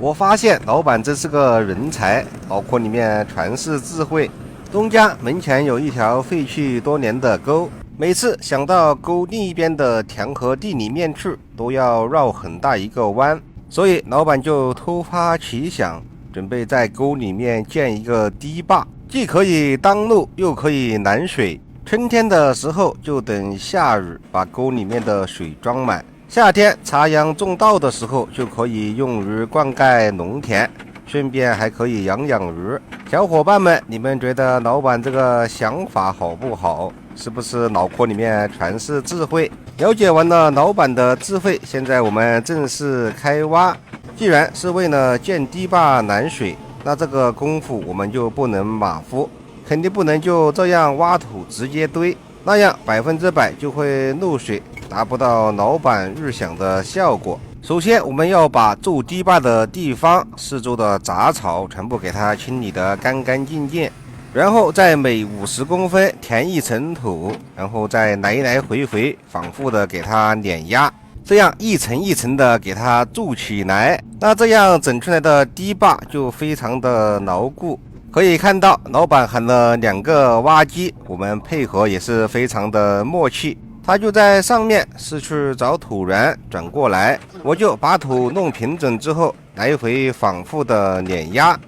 我发现老板真是个人才，脑壳里面全是智慧。东家门前有一条废弃多年的沟，每次想到沟另一边的田和地里面去，都要绕很大一个弯，所以老板就突发奇想，准备在沟里面建一个堤坝，既可以当路，又可以拦水。春天的时候就等下雨把沟里面的水装满，夏天插秧种稻的时候就可以用于灌溉农田，顺便还可以养鱼。小伙伴们，你们觉得老板这个想法好不好？是不是脑壳里面全是智慧？了解完了老板的智慧，现在我们正式开挖。既然是为了建堤坝拦水，那这个功夫我们就不能马虎，肯定不能就这样挖土直接堆，那样100%就会漏水，达不到老板预想的效果。首先我们要把筑堤坝的地方四周的杂草全部给它清理得干干净净，然后再每50公分填一层土，然后再来回反复的给它碾压，这样一层一层的给它筑起来，那这样整出来的堤坝就非常的牢固。可以看到老板喊了2个挖机，我们配合也是非常的默契。他就在上面是去找土源，转过来我就把土弄平整之后来回反复的碾压。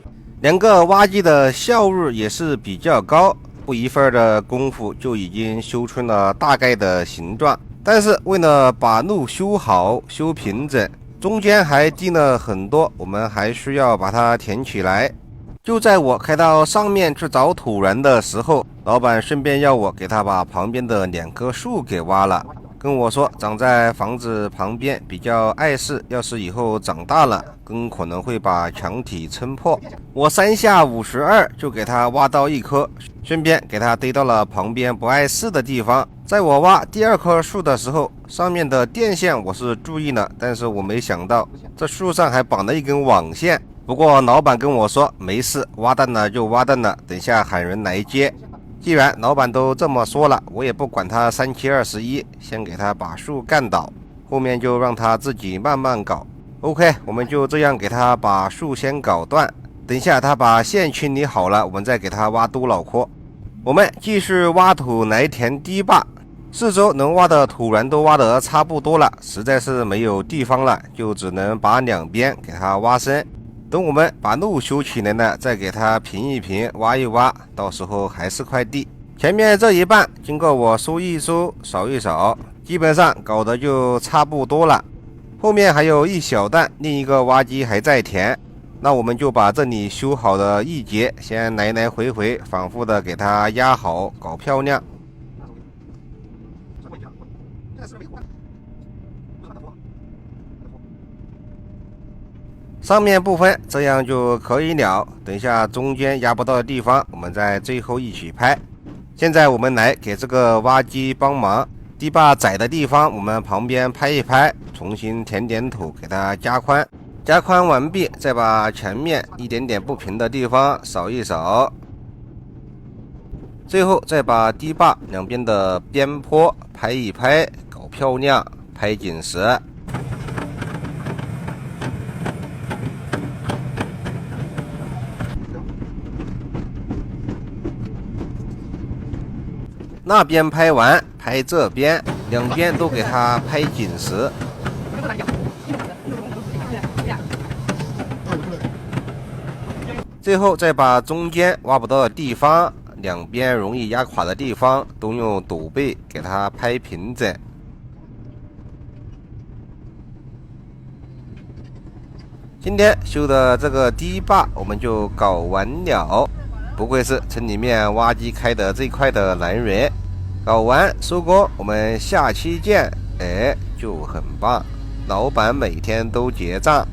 2个挖机的效率也是比较高，不一会儿的功夫就已经修出了大概的形状。但是为了把路修好修平整，中间还滴了很多，我们还需要把它填起来。就在我开到上面去找土源的时候，老板顺便要我给他把旁边的2棵树给挖了，跟我说长在房子旁边比较碍事，要是以后长大了更可能会把墙体撑破。我3下52就给他挖到1棵，顺便给他堆到了旁边不碍事的地方。在我挖第2棵树的时候，上面的电线我是注意了，但是我没想到这树上还绑了一根网线。不过老板跟我说没事，挖断了就挖断了，等下喊人来接。既然老板都这么说了，我也不管他3七21，先给他把树干倒，后面就让他自己慢慢搞。 OK， 我们就这样给他把树先搞断，等下他把线清理好了，我们再给他挖多脑壳。我们继续挖土来填堤坝，四周能挖的土源都挖得差不多了，实在是没有地方了，就只能把2边给它挖深。等我们把路修起来了，再给它平一平，挖一挖，到时候还是块地。前面这一半经过我收一收，扫一扫，基本上搞得就差不多了。后面还有一小段，另一个挖机还在填，那我们就把这里修好的一节先来回反复的给它压好，搞漂亮。上面部分这样就可以了，等一下中间压不到的地方我们在最后一起拍。现在我们来给这个挖机帮忙，堤坝窄的地方我们旁边拍一拍，重新填点土给它加宽。加宽完毕，再把前面一点点不平的地方扫一扫，最后再把堤坝2边的边坡拍一拍，搞漂亮，拍紧实。那边拍完，拍这边，2边都给它拍紧实。最后再把中间挖不到的地方，2边容易压垮的地方都用陡背给它拍平整。今天修的这个堤坝我们就搞完了，不愧是城里面挖机开的最快的男人。搞完收工，我们下期见。就很棒，老板每天都结账。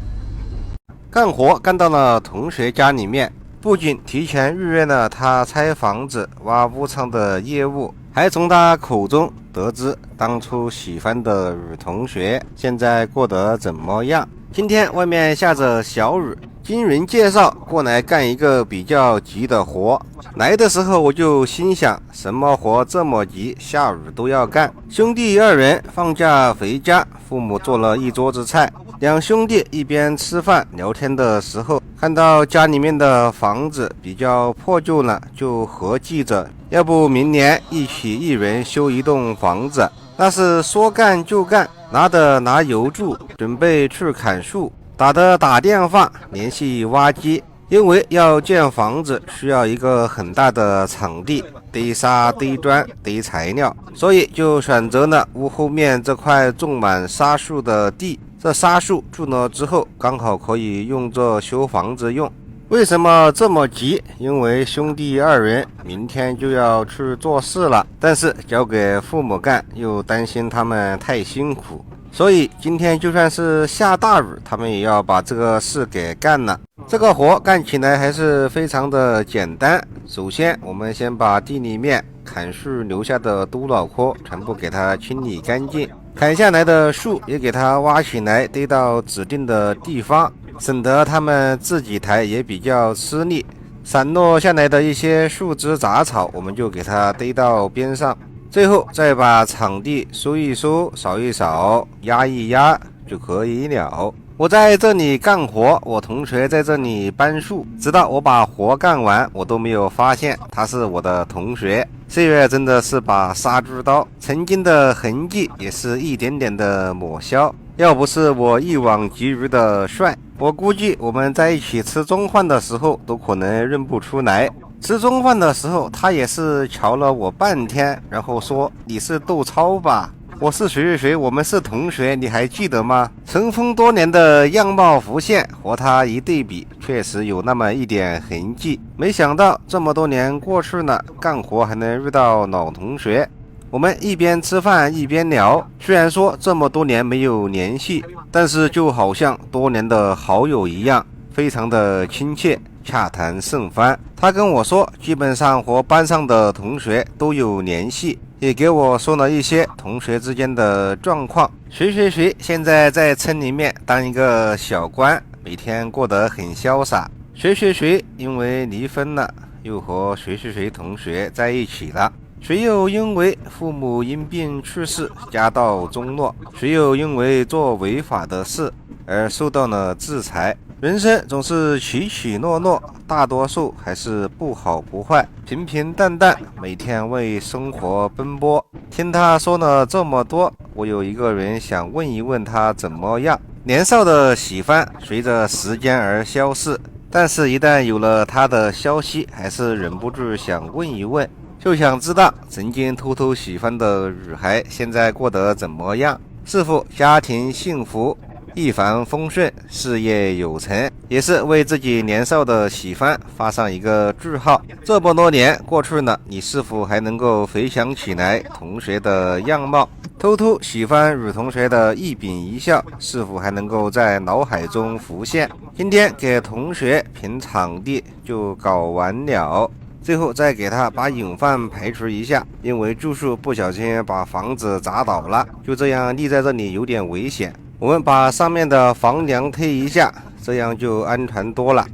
干活干到了同学家里面，不仅提前预约了他拆房子挖屋仓的业务，还从他口中得知当初喜欢的女同学现在过得怎么样。今天外面下着小雨，经人介绍过来干一个比较急的活。来的时候我就心想，什么活这么急，下雨都要干。兄弟二人放假回家，父母做了一桌子菜，两兄弟一边吃饭聊天的时候，看到家里面的房子比较破旧了，就合计着要不明年一人修一栋房子。那是说干就干，拿油柱准备去砍树，打电话联系挖机，因为要建房子需要一个很大的场地，堆沙堆砖堆材料，所以就选择了屋后面这块种满沙树的地。这沙树种了之后，刚好可以用作修房子用。为什么这么急？因为兄弟二人明天就要去做事了，但是交给父母干，又担心他们太辛苦，所以今天就算是下大雨，他们也要把这个事给干了。这个活干起来还是非常的简单。首先我们先把地里面砍树留下的都老棵全部给它清理干净，砍下来的树也给它挖起来堆到指定的地方，省得他们自己抬也比较吃力。散落下来的一些树枝杂草我们就给它堆到边上，最后再把场地收一收，扫一扫，压一压就可以了。我在这里干活，我同学在这里搬树，直到我把活干完，我都没有发现他是我的同学。岁月真的是把杀猪刀，曾经的痕迹也是一点点的抹消。要不是我一往即余的帅，我估计我们在一起吃中饭的时候都可能认不出来。吃中饭的时候，他也是瞧了我半天，然后说：“你是窦超吧？我是谁，我们是同学，你还记得吗？”尘封多年的样貌浮现，和他一对比，确实有那么一点痕迹。没想到这么多年过去了，干活还能遇到老同学。我们一边吃饭一边聊，虽然说这么多年没有联系，但是就好像多年的好友一样，非常的亲切，洽谈甚欢。他跟我说，基本上和班上的同学都有联系，也给我说了一些同学之间的状况。谁现在在村里面当一个小官，每天过得很潇洒。谁因为离婚了，又和谁同学在一起了。谁又因为父母因病去世，家道中落，谁又因为做违法的事而受到了制裁。人生总是起起落落，大多数还是不好不坏，平平淡淡，每天为生活奔波。听他说了这么多，我有一个人想问一问他怎么样。年少的喜欢随着时间而消逝，但是一旦有了他的消息，还是忍不住想问一问，就想知道曾经偷偷喜欢的女孩现在过得怎么样，是否家庭幸福，一帆风顺，事业有成，也是为自己年少的喜欢发上一个句号。这么多年过去了，你是否还能够回想起来同学的样貌？偷偷喜欢女同学的一颦一笑，是否还能够在脑海中浮现？今天给同学评场地就搞完了，最后再给他把隐患排除一下，因为住宿不小心把房子砸倒了，就这样立在这里有点危险。我们把上面的房梁推一下，这样就安全多了。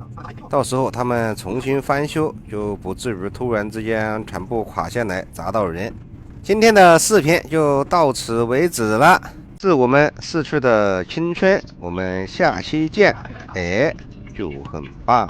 到时候他们重新翻修，就不至于突然之间全部垮下来砸到人。今天的视频就到此为止了，致我们逝去的青春，我们下期见。就很棒。